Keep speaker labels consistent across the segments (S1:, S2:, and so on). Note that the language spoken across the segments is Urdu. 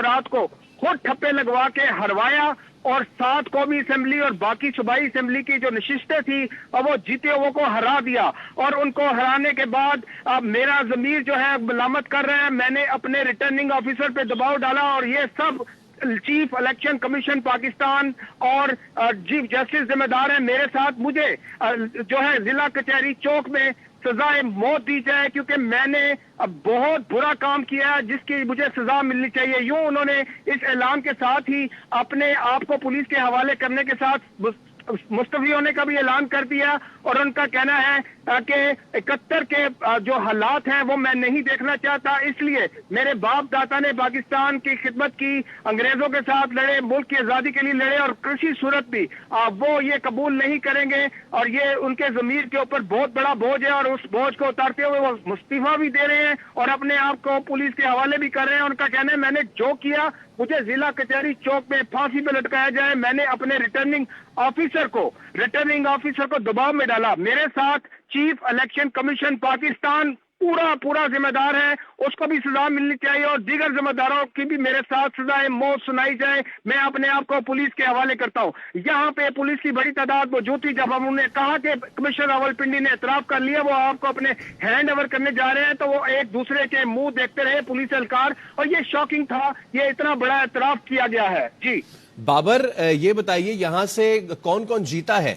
S1: افراد کو خود ٹھپے لگوا کے ہروایا اور 7 قومی اسمبلی اور باقی صوبائی اسمبلی کی جو نشستیں تھی وہ جیتے ہوئے کو ہرا دیا، اور ان کو ہرانے کے بعد میرا ضمیر جو ہے ملامت کر رہے ہیں، میں نے اپنے ریٹرننگ آفیسر پہ دباؤ ڈالا، اور یہ سب چیف الیکشن کمیشن پاکستان اور چیف جسٹس ذمہ دار ہیں میرے ساتھ۔ مجھے جو ہے ضلع کچہری چوک میں سزائے موت دی جائے، کیونکہ میں نے بہت برا کام کیا ہے جس کی مجھے سزا ملنی چاہیے۔ یوں انہوں نے اس اعلان کے ساتھ ہی اپنے آپ کو پولیس کے حوالے کرنے کے ساتھ مستعفی ہونے کا بھی اعلان کر دیا، اور ان کا کہنا ہے کہ 71 کے جو حالات ہیں وہ میں نہیں دیکھنا چاہتا، اس لیے میرے باپ دادا نے پاکستان کی خدمت کی، انگریزوں کے ساتھ لڑے، ملک کی آزادی کے لیے لڑے، اور کسی صورت بھی وہ یہ قبول نہیں کریں گے، اور یہ ان کے ضمیر کے اوپر بہت بڑا بوجھ ہے، اور اس بوجھ کو اتارتے ہوئے وہ مستعفی بھی دے رہے ہیں اور اپنے آپ کو پولیس کے حوالے بھی کر رہے ہیں۔ ان کا کہنا ہے میں نے جو کیا مجھے ضلع کچہری چوک میں پھانسی پہ لٹکایا جائے، میں نے اپنے ریٹرننگ آفیسر کو دباؤ میں ڈالا۔ میرے ساتھ چیف الیکشن کمیشن پاکستان پورا ذمہ دار ہے، اس کو بھی سزا ملنی چاہیے، اور دیگر ذمہ داروں کی بھی میرے ساتھ سزائے موت سنائی جائے۔ میں اپنے آپ کو پولیس کے حوالے کرتا ہوں۔ یہاں پہ پولیس کی بڑی تعداد موجود تھی، جب ہم نے کہا کہ کمشنر راولپنڈی نے اعتراف کر لیا، وہ آپ کو اپنے ہینڈ اوور کرنے جا رہے ہیں، تو وہ ایک دوسرے کے منہ دیکھتے رہے پولیس اہلکار، اور یہ شاکنگ تھا، یہ اتنا بڑا اعتراف کیا گیا ہے۔ جی
S2: بابر، یہ بتائیے یہاں سے کون کون جیتا ہے؟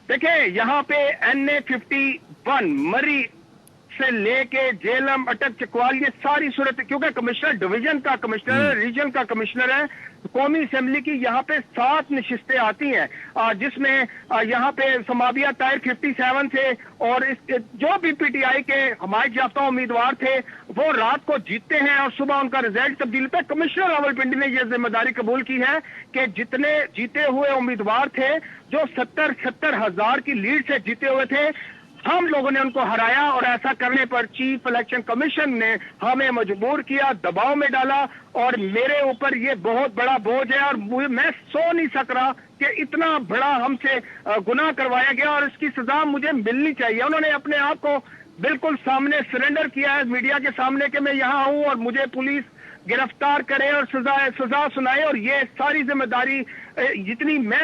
S1: دیکھیں یہاں پہ NA51 مری سے لے کے جیلم اٹک چکوال، یہ ساری صورت، کیونکہ کمشنر ڈویژن کا کمشنر ہے، ریجن کا کمشنر ہے، قومی اسمبلی کی یہاں پہ 7 نشستیں آتی ہیں، جس میں یہاں پہ سمابیہ طاہر 57 تھے، اور جو بھی پی ٹی آئی کے حمایت یافتہ امیدوار تھے وہ رات کو جیتتے ہیں اور صبح ان کا رزلٹ تبدیل ہوتا ہے۔ کمشنر راولپنڈی نے یہ ذمہ داری قبول کی ہے کہ جتنے جیتے ہوئے امیدوار تھے جو 70 ہزار کی لیڈ سے جیتے ہوئے تھے، ہم لوگوں نے ان کو ہرایا، اور ایسا کرنے پر چیف الیکشن کمیشن نے ہمیں مجبور کیا، دباؤ میں ڈالا، اور میرے اوپر یہ بہت بڑا بوجھ ہے، اور میں سو نہیں سک رہا کہ اتنا بڑا ہم سے گناہ کروایا گیا، اور اس کی سزا مجھے ملنی چاہیے۔ انہوں نے اپنے آپ کو بالکل سامنے سرنڈر کیا ہے میڈیا کے سامنے کہ میں یہاں ہوں اور مجھے پولیس گرفتار کرے اور سزا سنائے، اور یہ ساری ذمہ داری جتنی میں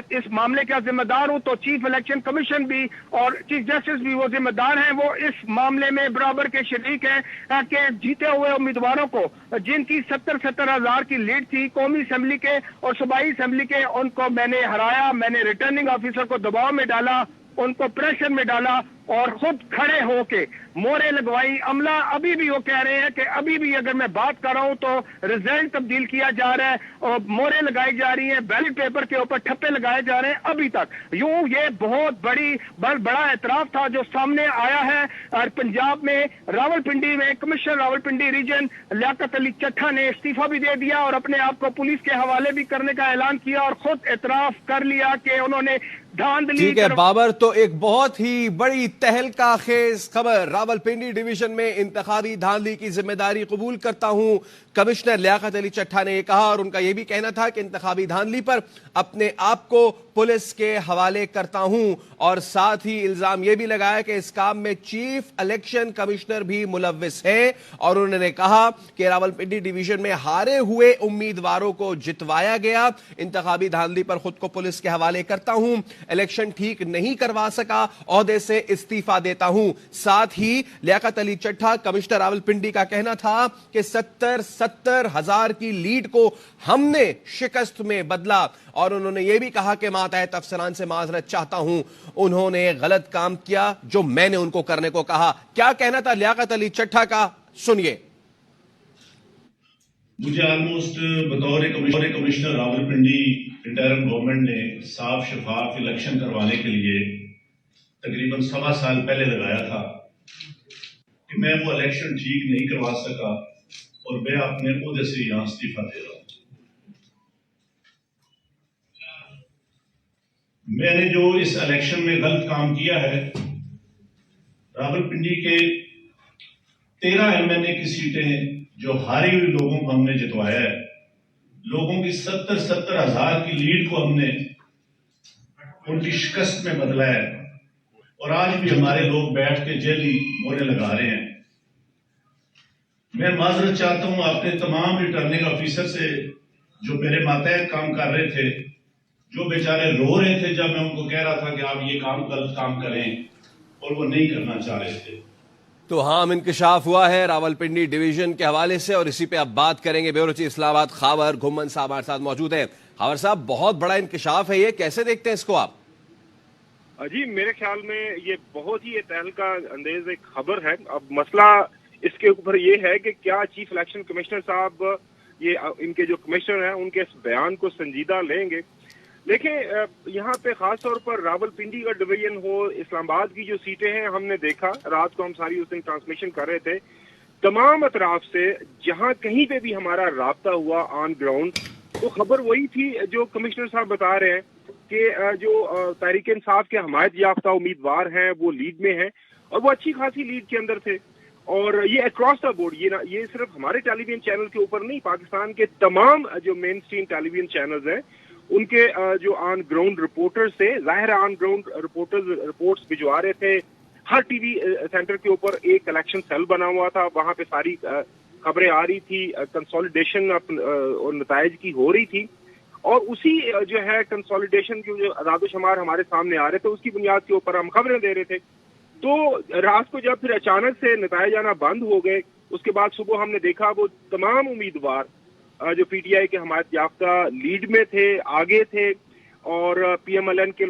S1: اس معاملے کا ذمہ دار ہوں، تو چیف الیکشن کمیشن بھی اور چیف جسٹس بھی وہ ذمہ دار ہیں، وہ اس معاملے میں برابر کے شریک ہیں کہ جیتے ہوئے امیدواروں کو جن کی 70 ہزار کی لیڈ تھی قومی اسمبلی کے اور صوبائی اسمبلی کے، ان کو میں نے ہرایا، میں نے ریٹرننگ آفیسر کو دباؤ میں ڈالا، ان کو پریشر میں ڈالا، اور خود کھڑے ہو کے مورے لگوائی۔ عملہ ابھی بھی وہ کہہ رہے ہیں کہ ابھی بھی اگر میں بات کر رہا ہوں تو رزلٹ تبدیل کیا جا رہا ہے، اور مورے لگائی جا رہی ہیں، بیلٹ پیپر کے اوپر ٹھپے لگائے جا رہے ہیں ابھی تک۔ یوں یہ بہت بڑا اعتراف تھا جو سامنے آیا ہے، اور پنجاب میں راولپنڈی میں کمشنر راولپنڈی ریجن لیاقت علی چٹھا نے استعفیٰ بھی دے دیا اور اپنے آپ کو پولیس کے حوالے بھی کرنے کا اعلان کیا، اور خود اعتراف کر لیا کہ انہوں نے دھاندلی۔
S2: ٹھیک ہے بابر، تو ایک بہت ہی بڑی تہلکہ خیز خبر، راولپنڈی ڈویژن میں انتخابی دھاندلی کی ذمہ داری قبول کرتا ہوں، کمشنر لیاقت علی چٹھا نے یہ کہا، اور ان کا یہ بھی کہنا تھا کہ انتخابی دھاندلی پر اپنے آپ کو پولیس کے حوالے کرتا ہوں، اور ساتھ ہی الزام یہ بھی لگایا کہ اس کام میں چیف الیکشن کمشنر بھی ملوث ہے، اور انہوں نے کہا کہ راولپنڈی ڈویژن میں ہارے ہوئے امیدواروں کو جتوایا گیا، انتخابی دھاندلی پر خود کو پولیس کے حوالے کرتا ہوں، الیکشن ٹھیک نہیں کروا سکا، عہدے سے استعفیٰ دیتا ہوں۔ ساتھ ہی لیاقت علی چٹھا کمشنر راولپنڈی کا کہنا تھا کہ 70 ہزار کی لیڈ کو ہم نے شکست میں بدلا، اور انہوں نے یہ بھی کہا کہ ماتحت افسران سے معذرت چاہتا ہوں، انہوں نے غلط کام کیا جو میں نے ان کو کرنے کو کہا۔ کیا کہنا تھا لیاقت علی چٹھا کا، سنیے۔
S3: مجھے آلموسٹ بطور کمشنر راولپنڈی انٹرم گورنمنٹ نے صاف شفاف الیکشن کروانے کے لیے تقریباً 1.25 سال پہلے لگایا تھا کہ میں وہ الیکشن ٹھیک نہیں کروا سکا، اور میں اپنے عہدے سے یہاں استعفیٰ دے رہا ہوں۔ میں نے جو اس الیکشن میں غلط کام کیا ہے، راولپنڈی کے 13 MNA کی سیٹیں جو ہاری ہوئی لوگوں کو ہم نے جتوایا ہے، لوگوں کی 70 ہزار کی لیڈ کو ہم نے ان کی شکست میں بدلا ہے، اور آج بھی ہمارے لوگ بیٹھ کے جیلی مورے لگا رہے ہیں۔ میں معذرت چاہتا ہوں اپنے تمام ریٹرننگ آفیسر سے جو میرے ماتحت کام کر رہے تھے، جو بیچارے رو رہے تھے جب میں ان کو کہہ رہا تھا کہ آپ یہ غلط کام کریں اور وہ نہیں کرنا چاہ رہے تھے۔
S2: تو ہاں انکشاف ہوا ہے راولپنڈی ڈویژن کے حوالے سے، اور اسی پہ اب بات کریں گے۔ بیورو چیف اسلام آباد خاور گھمن صاحب ہمارے ساتھ موجود ہیں۔ خاور صاحب، بہت بڑا انکشاف ہے، یہ کیسے دیکھتے ہیں اس کو آپ؟
S4: جی میرے خیال میں یہ بہت ہی تہلکہ اندیز ایک خبر ہے۔ اب مسئلہ اس کے اوپر یہ ہے کہ کیا چیف الیکشن کمشنر صاحب یہ ان کے جو کمشنر ہیں ان کے اس بیان کو سنجیدہ لیں گے؟ دیکھیں یہاں پہ خاص طور پر راولپنڈی کا ڈویژن ہو، اسلام آباد کی جو سیٹیں ہیں، ہم نے دیکھا رات کو ہم ساری اس دن ٹرانسمیشن کر رہے تھے، تمام اطراف سے جہاں کہیں پہ بھی ہمارا رابطہ ہوا آن گراؤنڈ، تو خبر وہی تھی جو کمشنر صاحب بتا رہے ہیں کہ جو تحریک انصاف کے حمایت یافتہ امیدوار ہیں وہ لیڈ میں ہیں، اور وہ اچھی خاصی لیڈ کے اندر تھے۔ اور یہ اکراس دا بورڈ، یہ صرف ہمارے ٹیلی ویژن چینل کے اوپر نہیں، پاکستان کے تمام جو مین اسٹریم ٹیلی ویژن چینلز ہیں ان کے جو آن گراؤنڈ رپورٹرز تھے، ظاہر آن گراؤنڈ رپورٹس بھجوا رہے تھے۔ ہر ٹی وی سینٹر کے اوپر ایک الیکشن سیل بنا ہوا تھا، وہاں پہ ساری خبریں آ رہی تھی، کنسولیڈیشن اور نتائج کی ہو رہی تھی، اور اسی جو ہے کنسولیڈیشن کی جو اعداد و شمار ہمارے سامنے آ رہے تھے اس کی بنیاد کے اوپر ہم خبریں دے رہے تھے۔ تو رات کو جب پھر اچانک سے نتائج آنا بند ہو گئے، اس کے بعد صبح ہم نے دیکھا وہ تمام امیدوار جو پی ٹی آئی کے حمایت یافتہ لیڈ میں تھے، آگے تھے، اور پی ایم ایل این کے